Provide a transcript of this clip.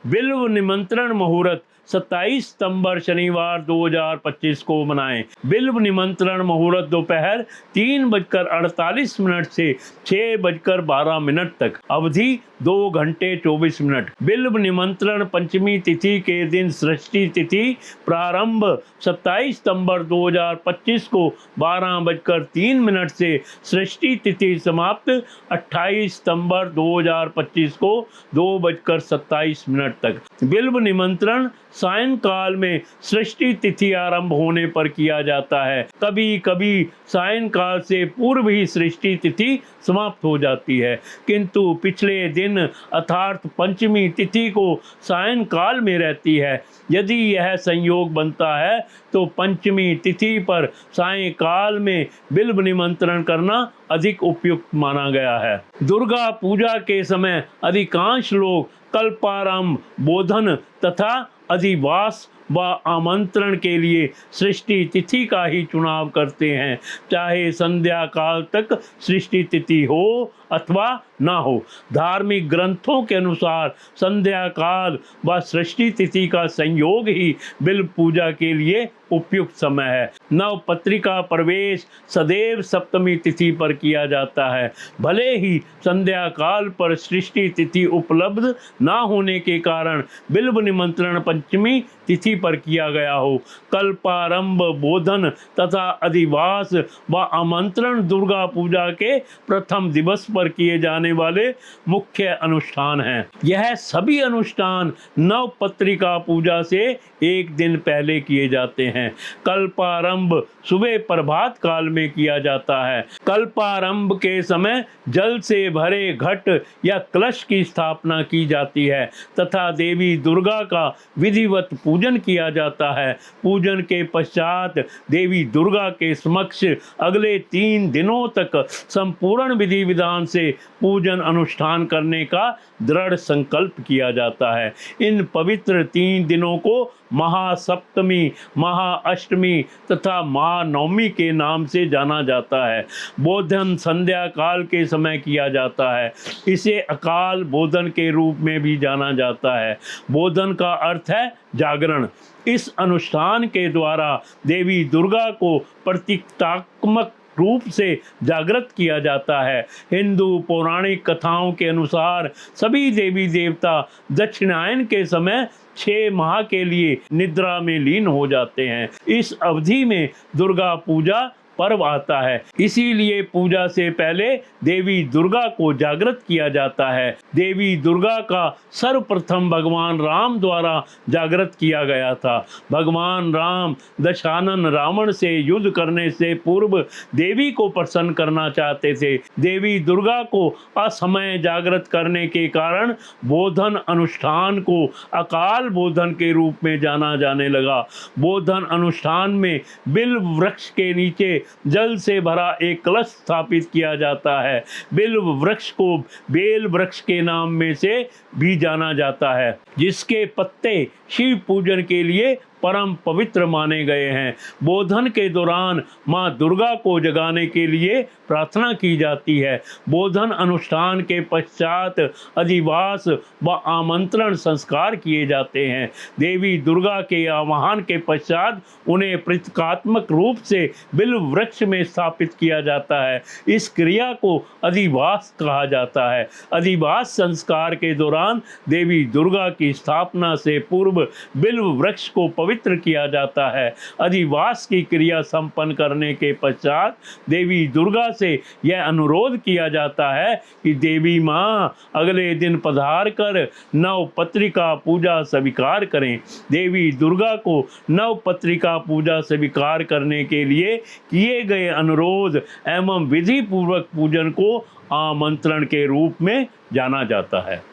बिल्व निमंत्रण मुहूर्त 27 सितंबर शनिवार 2025 को मनाएं। बिल्व निमंत्रण मुहूर्त दोपहर 3:48 से 6:12 तक, अवधि 2 घंटे 24 मिनट। बिल्व निमंत्रण पंचमी तिथि के दिन षष्ठी तिथि प्रारंभ 27 सितंबर 2025 को 12:03 से, षष्ठी तिथि समाप्त 28 सितंबर 2025 को 2:27 तक। बिल्व निमंत्रण सायंकाल में षष्ठी तिथि आरंभ होने पर किया जाता है। कभी कभी सायंकाल से पूर्व ही षष्ठी तिथि समाप्त हो जाती है, किंतु पिछले दिन अर्थात पंचमी तिथि को सायंकाल में रहती है। यदि यह संयोग बनता है तो पंचमी तिथि पर सायंकाल में बिल्व निमंत्रण करना अधिक उपयुक्त माना गया है। दुर्गा पूजा के समय अधिकांश लोग कल्पारंभ, बोधन तथा अधिवास व आमंत्रण के लिए सृष्टि तिथि का ही चुनाव करते हैं, चाहे संध्या काल तक सृष्टि तिथि हो अथवा ना हो। धार्मिक ग्रंथों के अनुसार संध्या काल व सृष्टि तिथि का संयोग ही बिल्व पूजा के लिए उपयुक्त समय है। नव पत्रिका प्रवेश सदैव सप्तमी तिथि पर किया जाता है। भले ही संध्या काल पर सृष्टि तिथि उपलब्ध ना होने के कारण बिल्व निमंत्रण पंचमी तिथि पर किया गया हो, कल्पारंभ, बोधन तथा अधिवास व आमंत्रण दुर्गा पूजा के प्रथम दिवस पर किए जाने वाले मुख्य अनुष्ठान हैं। यह सभी अनुष्ठान नव पत्रिका पूजा से एक दिन पहले किए जाते हैं। कल्पारंभ सुबह प्रभात काल में किया जाता है। कल्पारंभ के समय जल से भरे घट या कलश की स्थापना की जाती है तथा देवी दुर्गा का विधिवत पूजन किया जाता है। पूजन के पश्चात देवी दुर्गा के समक्ष अगले 3 दिनों तक संपूर्ण विधि विधान से पूजन अनुष्ठान करने का दृढ़ संकल्प किया जाता है। इन पवित्र 3 दिनों को महासप्तमी, महाअष्टमी तथा महानवमी के नाम से जाना जाता है। बोधन संध्या काल के समय किया जाता है। इसे अकाल बोधन के रूप में भी जाना जाता है। बोधन का अर्थ है जागरण। इस अनुष्ठान के द्वारा देवी दुर्गा को प्रतीकात्मक रूप से जागृत किया जाता है। हिंदू पौराणिक कथाओं के अनुसार सभी देवी देवता दक्षिणायन के समय 6 माह के लिए निद्रा में लीन हो जाते हैं। इस अवधि में दुर्गा पूजा पर्व आता है, इसीलिए पूजा से पहले देवी दुर्गा को जागृत किया जाता है। देवी दुर्गा का सर्वप्रथम भगवान राम द्वारा जागृत किया गया था। भगवान राम दशानन रावण से युद्ध करने से पूर्व देवी को प्रसन्न करना चाहते थे। देवी दुर्गा को असमय जागृत करने के कारण बोधन अनुष्ठान को अकाल बोधन के रूप में जाना जाने लगा। बोधन अनुष्ठान में बिल्व वृक्ष के नीचे जल से भरा एक कलश स्थापित किया जाता है। बिल्व वृक्ष को बेल वृक्ष के नाम में से भी जाना जाता है, जिसके पत्ते शिव पूजन के लिए परम पवित्र माने गए हैं। बोधन के दौरान मां दुर्गा को जगाने के लिए प्रार्थना की जाती है। बोधन अनुष्ठान के पश्चात अधिवास व आमंत्रण संस्कार किए जाते हैं। देवी दुर्गा के आवाहन के पश्चात उन्हें प्रतीकात्मक रूप से बिल्व वृक्ष में स्थापित किया जाता है। इस क्रिया को अधिवास कहा जाता है। अधिवास संस्कार के दौरान देवी दुर्गा की स्थापना से पूर्व बिल्व वृक्ष को पवित्र किया जाता है। अधिवास की क्रिया संपन्न करने के पश्चात देवी दुर्गा से यह अनुरोध किया जाता है कि देवी मां अगले दिन पधार कर नव पत्रिका पूजा स्वीकार करें। देवी दुर्गा को नव पत्रिका पूजा स्वीकार करने के लिए किए गए अनुरोध एवं विधि पूर्वक पूजन को आमंत्रण के रूप में जाना जाता है।